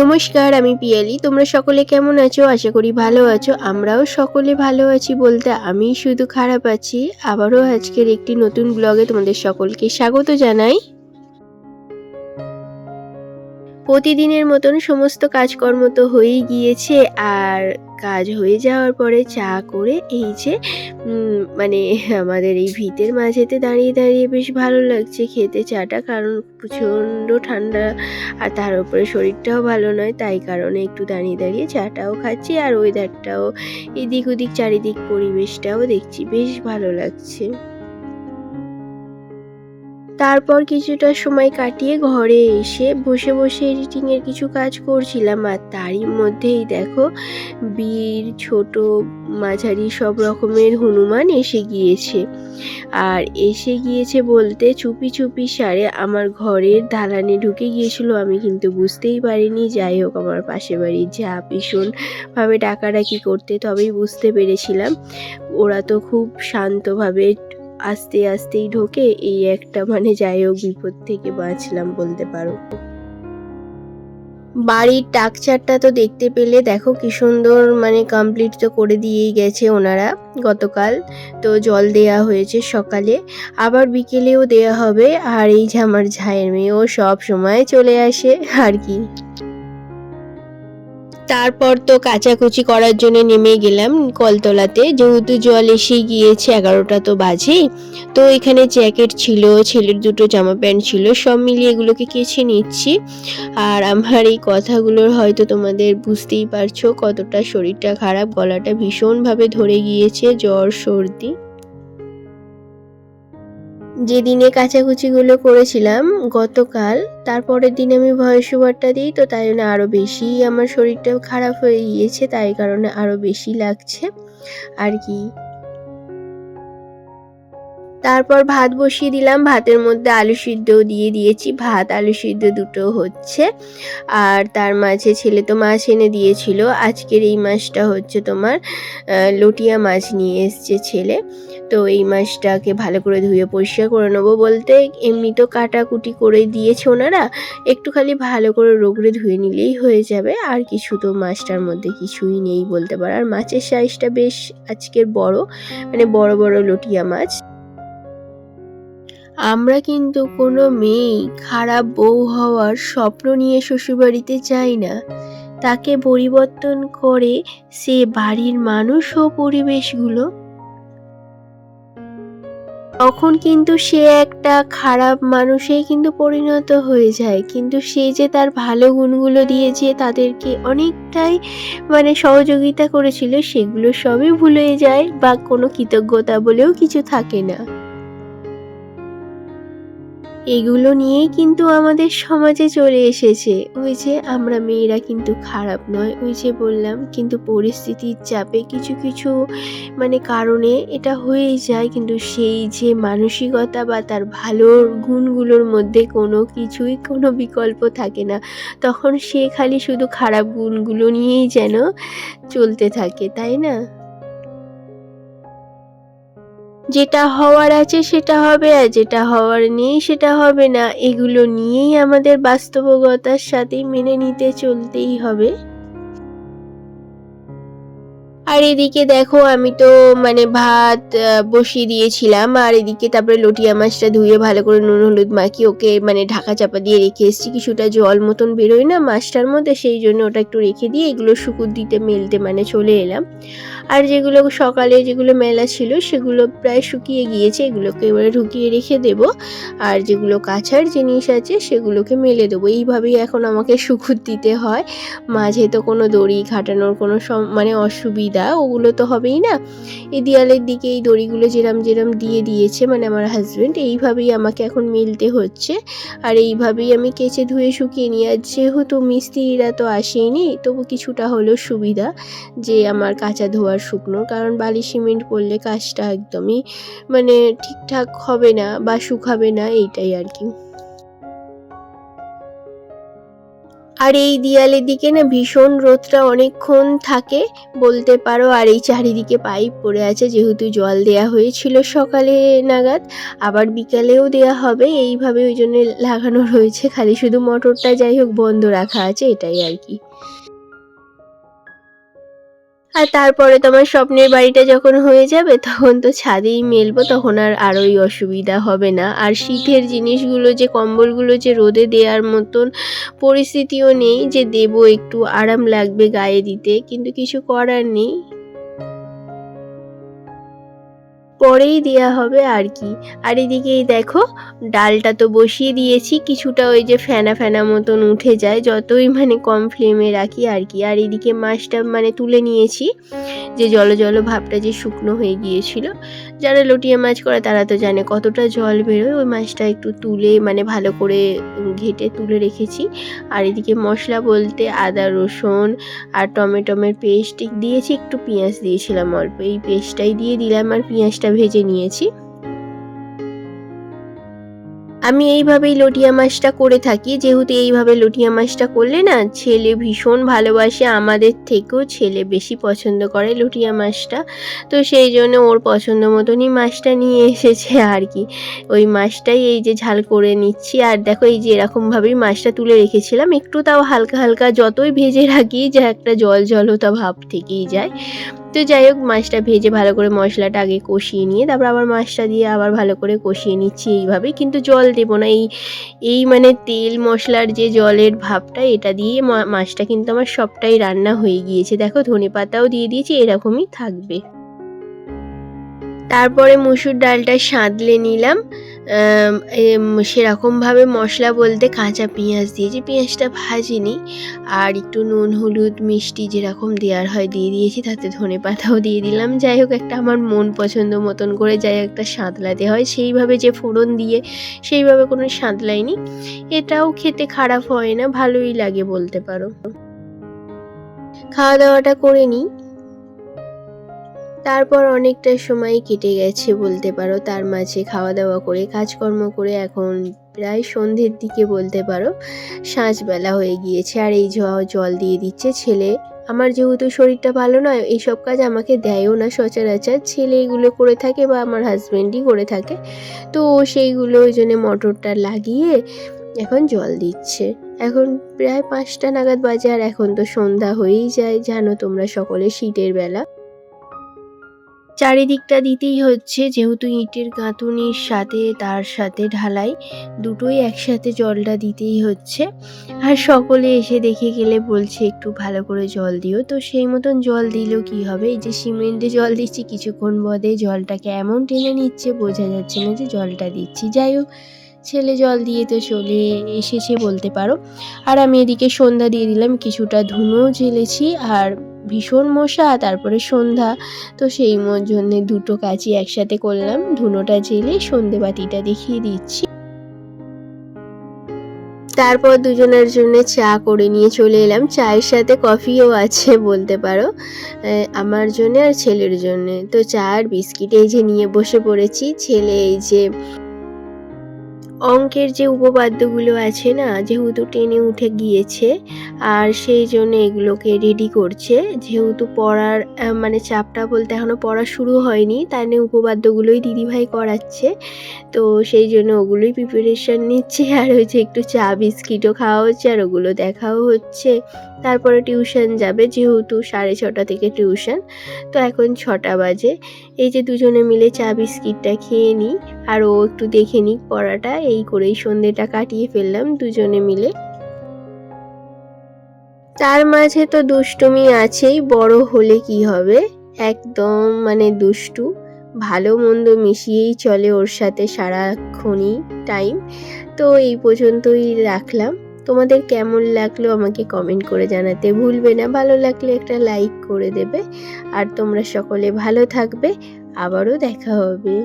নমস্কার, আমি পিয়ালি। তোমরা সকলে কেমন আছো? আশা করি ভালো আছো। আমরাও সকলে ভালো আছি বলতে আমি শুধু খারাপ আছি। আবারও আজকের একটি নতুন ব্লগে তোমাদের সকলকে স্বাগত জানাই। প্রতিদিনের মতন সমস্ত কাজকর্ম তো হয়েই গিয়েছে, আর কাজ হয়ে যাওয়ার পরে চা করে এই যে মানে আমাদের এই ভিতের মাঝেতে দাঁড়িয়ে দাঁড়িয়ে বেশ ভালো লাগছে খেতে চাটা, কারণ প্রচণ্ড ঠান্ডা আর তার উপরে শরীরটাও ভালো নয়, তাই কারণে একটু দাঁড়িয়ে দাঁড়িয়ে চাটাও খাচ্ছি আর ওয়েদারটাও এদিক ওদিক চারিদিক পরিবেশটাও দেখছি, বেশ ভালো লাগছে। তারপর কিছুটা সময় কাটিয়ে ঘরে এসে বসে বসে এডিটিংয়ের কিছু কাজ করছিলাম, আর তারই মধ্যেই দেখো বীর, ছোট, মাঝারি সব রকমের হনুমান এসে গিয়েছে। আর এসে গিয়েছে বলতে চুপি চুপি সারে আমার ঘরের দালানে ঢুকে গিয়েছিল, আমি কিন্তু বুঝতেই পারিনি। যাই হোক, আমার পাশে বাড়ির যা ভীষণভাবে ডাকাডাকি করতে, তবেই বুঝতে পেরেছিলাম। ওরা তো খুব শান্তভাবে আস্তে আস্তেই ঢোকে, এই একটা যাই হোক বিপদ থেকে বাঁচলাম বলতে পারো। বাড়ির টাকচারটা তো দেখতে পেলে, দেখো কি সুন্দর, কমপ্লিট তো করে দিয়েই গেছে ওনারা গতকাল। তো জল দেয়া হয়েছে সকালে, আবার বিকেলেও দেয়া হবে। আর এই যে আমার ঝায়ের মেয়ে, ও সব সময় চলে আসে আর কি। তারপর তো কাচাকুচি করার জন্য নেমে গেলাম কলতলাতে, যেহেতু জল এসে গিয়েছে, 11টা তো বাজেই। তো এখানে জ্যাকেট ছিল, ছেলের দুটো জামা প্যান্ট ছিল, সব মিলিয়ে এগুলোকে কেচে নিচ্ছি। আর আমার এই কথাগুলোর হয়তো তোমাদের বুঝতেই পারছো কতটা শরীরটা খারাপ, গলাটা ভীষণভাবে ধরে গিয়েছে, জ্বর সর্দি। যেদিনে কাচাকুচিগুলো করেছিলাম গতকাল, তারপরের দিন আমি ভয়েস ওভারটা দিই, তো তাই জন্য আরও বেশি আমার শরীরটা খারাপ হয়ে গিয়েছে, তাই কারণে আরও বেশি লাগছে আর কি। তারপর ভাত বসিয়ে দিলাম, ভাতের মধ্যে আলু সিদ্ধও দিয়ে দিয়েছি, ভাত আলু সিদ্ধ দুটো হচ্ছে। আর তার মাঝে ছেলে তো মাছ এনে দিয়েছিল, আজকের এই মাছটা হচ্ছে তোমার লটিয়া মাছ নিয়ে এসছে ছেলে। তো এই মাছটাকে ভালো করে ধুয়ে পরিষ্কার করে নেবো, বলতে এমনি তো কাটাকুটি করে দিয়েছে ওনারা, একটু খালি ভালো করে রগড়ে ধুয়ে নিলেই হয়ে যাবে। আর কিছু তো মাছটার মধ্যে কিছুই নেই বলতে পারো। আর মাছের সাইজটা বেশ আজকের বড়, বড় বড় লটিয়া মাছ। আমরা কিন্তু কোনো মেয়েই খারাপ বউ হওয়ার স্বপ্ন নিয়ে শ্বশুরবাড়িতে যাই না, তাকে পরিবর্তন করে সে বাড়ির মানুষ ও পরিবেশগুলো। তখন কিন্তু সে একটা খারাপ মানুষেই কিন্তু পরিণত হয়ে যায়, কিন্তু সে যে তার ভালো গুণগুলো দিয়ে যে তাদেরকে অনেকটাই সহযোগিতা করেছিল, সেগুলো সবই ভুলে যায়, বা কোনো কৃতজ্ঞতা বলেও কিছু থাকে না। এগুলো নিয়েই কিন্তু আমাদের সমাজে চলে এসেছে। ওই যে আমরা মেয়েরা কিন্তু খারাপ নয়, ওই যে বললাম, কিন্তু পরিস্থিতির চাপে কিছু কিছু কারণে এটা হয়েই যায়, কিন্তু সেই যে মানসিকতা বা তার ভালো গুণগুলোর মধ্যে কোনো কিছুই কোনো বিকল্প থাকে না, তখন সে খালি শুধু খারাপ গুণগুলো নিয়েই যেন চলতে থাকে, তাই না? যেটা হওয়ার আছে সেটা হবে, আর যেটা হওয়ার নেই সেটা হবে না, এগুলো নিয়েই আমাদের বাস্তবতার সাথে মেনে নিতে চলতেই হবে। আর এদিকে দেখো আমি তো ভাত বসিয়ে দিয়েছিলাম, আর এদিকে তারপরে লটিয়া মাছটা ধুয়ে ভালো করে নুন হলুদ মাখিয়ে ওকে ঢাকা চাপা দিয়ে রেখে এসেছি। কিছুটা জল মতন বেরোয় না মাছটার মধ্যে, সেই জন্য ওটা একটু রেখে দিয়ে এগুলো শুকুর দিতে মেলতে চলে এলাম। আর যেগুলো সকালে যেগুলো মেলা ছিল সেগুলো প্রায় শুকিয়ে গিয়েছে, এগুলোকে এবারে ঢুকিয়ে রেখে দেব। আর যেগুলো কাচার জিনিস আছে সেগুলোকে মেলে দেবো। এইভাবেই এখন আমাকে শুকুর দিতে হয়, মাঝে তো কোনো দড়ি খাটানোর কোনো অসুবিধা ওগুলো তো হবেই না। এই দেয়ালের দিকে এই দড়িগুলো যেরম যেরম দিয়ে দিয়েছে আমার হাজব্যান্ড, এইভাবেই আমাকে এখন মেলতে হচ্ছে। আর এইভাবেই আমি কেচে ধুয়ে শুকিয়ে নিই। আর যেহেতু মিস্ত্রিরা তো আসেনি, তবু কিছুটা হলেও সুবিধা যে আমার কাঁচা ধোয়ার শুকনো, কারণ বালি সিমেন্ট পড়লে কাজটা একদমই ঠিকঠাক হবে না বা শুকাবে না, এইটাই আর কি। আর এই দেয়ালের দিকে না ভীষণ রোদটা অনেকক্ষণ থাকে বলতে পারো। আর এই চারিদিকে পাইপ পড়ে আছে, যেহেতু জল দেয়া হয়েছিল সকালে নাগাদ, আবার বিকালেও দেয়া হবে, এইভাবে ওই জন্য লাগানো রয়েছে। খালি শুধু মোটরটা যাই হোক বন্ধ রাখা আছে, এটাই আর কি। আর তারপরে তো আমার স্বপ্নের বাড়িটা যখন হয়ে যাবে তখন তো ছাদেই মেলবো, তখন আর আরোই অসুবিধা হবে না। আর শীতের জিনিসগুলো যে কম্বলগুলো যে রোদে দেওয়ার মতন পরিস্থিতিও নেই যে দেবো, একটু আরাম লাগবে গায়ে দিতে, কিন্তু কিছু করার নেই, পরেই দেয়া হবে আর কি। আর এদিকে এই দেখো ডালটা তো বসিয়ে দিয়েছি, কিছুটা ওই যে ফেনা ফেনা মতন উঠে যায় যতই মানে কম ফ্লেমে রাখি আর কি। আর এদিকে মাছটা মানে তুলে নিয়েছি, যে জলো জলো ভাবটা যে শুকনো হয়ে গিয়েছিল। যারা লটিয়া মাছ করে তারা তো জানে কতটা জল বেরোয়। ওই মাছটা একটু তুলে মানে ভালো করে ঘেটে তুলে রেখেছি। আর এদিকে মশলা বলতে আদা রসুন আর টমেটোমের পেস্ট দিয়েছি, একটু পেঁয়াজ দিয়েছিলাম অল্প, এই পেস্টটাই দিয়ে দিলাম আর পেঁয়াজটা ভেজে নিয়েছি। আমি এইভাবেই লটিয়া মাছটা করে থাকি, যেহেতু এইভাবে লটিয়া মাছটা করলে না ছেলে ভীষণ ভালোবাসে, আমাদের থেকেও ছেলে বেশি পছন্দ করে লটিয়া মাছটা। তো সেই জন্য ওর পছন্দ মতনই মাছটা নিয়ে এসেছে আর কি। ওই মাছটাই এই যে ঝাল করে নিচ্ছি। আর দেখো এই যে এরকমভাবেই মাছটা তুলে রেখেছিলাম, একটু তাও হালকা হালকা যতই ভেজে রাখি যে একটা জল জলতা ভাব থেকেই যায়। তো যাই হোক মাছটা ভেজে ভালো করে মশলাটা আগে কষিয়ে নিয়ে তারপর আবার মাছটা দিয়ে আবার ভালো করে কষিয়ে নিচ্ছি এইভাবেই, কিন্তু জল দেবো না। এই মানে তেল মশলার যে জলের ভাবটা, এটা দিয়ে মাছটা কিন্তু আমার সবটাই রান্না হয়ে গিয়েছে। দেখো ধনেপাতাও দিয়ে দিয়েছি, এরকমই থাকবে। তারপরে মুসুর ডালটা সাঁতলে নিলাম, সেরকমভাবে মশলা বলতে কাঁচা পেঁয়াজ দিয়েছি, পেঁয়াজটা ভাজিনি। আর একটু নুন হলুদ মিষ্টি যেরকম দেওয়ার হয় দিয়ে দিয়েছি, তাতে ধনেপাতাও দিয়ে দিলাম। যাই হোক একটা আমার মন পছন্দ মতন করে যাই একটা সাঁতলাতে হয়, সেইভাবে যে ফোড়ন দিয়ে সেইভাবে কোনো সাঁতলাইনি। এটাও খেতে খারাপ হয় না, ভালোই লাগে বলতে পারো। খাওয়া দাওয়াটা করে নিই। তারপর অনেকটা সময় কেটে গেছে বলতে পারো, তার মাঝে খাওয়া দাওয়া করে কাজকর্ম করে এখন প্রায় সন্ধ্যের দিকে বলতে পারো, সাঁঝবেলা হয়ে গিয়েছে। আর এই জল দিয়ে দিচ্ছে ছেলে। আমার যেহেতু শরীরটা ভালো নয়, এইসব কাজ আমাকে দেয়ও না সচরাচর, ছেলে এগুলো করে থাকে বা আমার হাজব্যান্ডই করে থাকে। তো সেইগুলো ওই জন্য মোটরটা লাগিয়ে এখন জল দিচ্ছে। এখন প্রায় 5টা নাগাদ বাজে, আর এখন তো সন্ধ্যা হয়েই যায়, জানো তোমরা সকলে শীতের বেলা। চারিদিকটা দিতেই হচ্ছে, যেহেতু ইটের গাঁথুনির সাথে তার সাথে ঢালাই দুটোই একসাথে জলটা দিতেই হচ্ছে। আর সকলে এসে দেখে গেলে বলছে একটু ভালো করে জল দিও, তো সেই মতন জল দিলেও কি হবে, এই যে সিমেন্টে জল দিচ্ছি কিছুক্ষণ বাদে জলটাকে এমন টেনে নিচ্ছে বোঝা যাচ্ছে না যে জলটা দিচ্ছি। যাই হোক ছেলে জল দিয়ে তো চলে এসেছে বলতে পারো। আর আমি এদিকে সন্ধ্যা দিয়ে দিলাম, কিছুটা ধুনোও জ্বেলেছি। আর ভীষণ মশা, তারপরে সন্ধ্যা, তো সেই জন্যে দুটো কাজই একসাথে করলাম, ধুনোটা জেলে সন্ধে বাতিটা দেখিয়ে দিচ্ছি। তারপর দুজনের জন্য চা করে নিয়ে চলে এলাম, চায়ের সাথে কফিও আছে বলতে পারো, আমার জন্য আর ছেলের জন্য। তো চা আর বিস্কিট এই যে নিয়ে বসে পড়েছি। ছেলে এই যে অঙ্কের যে উপপাদ্যগুলো আছে না, যেহেতু টেনে উঠে গিয়েছে, আর সেই জন্য এগুলোকে রেডি করছে। যেহেতু পড়ার মানে চাপটা বলতে এখনও পড়া শুরু হয়নি, তাই নিয়ে উপপাদ্যগুলোই দিদিভাই করাচ্ছে, তো সেই জন্য ওগুলোই প্রিপারেশান নিচ্ছে। আর হচ্ছে একটু চা বিস্কিটও খাওয়া হচ্ছে আর ওগুলো দেখাও হচ্ছে। তারপরে টিউশন যাবে, যেহেতু 6:30 থেকে টিউশন, তো এখন 6টা বাজে। এই যে দুজনে মিলে চা বিস্কিটটা খেয়ে নিই, আর ও একটু দেখে নিক পড়াটা, এই করেই সন্ধ্যেটা কাটিয়ে ফেললাম দুজনে মিলে। তার মাঝে তো দুষ্টুমি আছেই, বড় হলে কি হবে, একদম মানে দুষ্টু, ভালো মন্দ মিশিয়েই চলে ওর সাথে সারাক্ষণই টাইম। তো এই পর্যন্তই রাখলাম। তোমাদের কেমন লাগলো আমাকে কমেন্ট করে জানাতে ভুলবে না, ভালো লাগলে একটা লাইক করে দেবে। আর তোমরা সকলে ভালো থাকবে, আবারও দেখা হবে।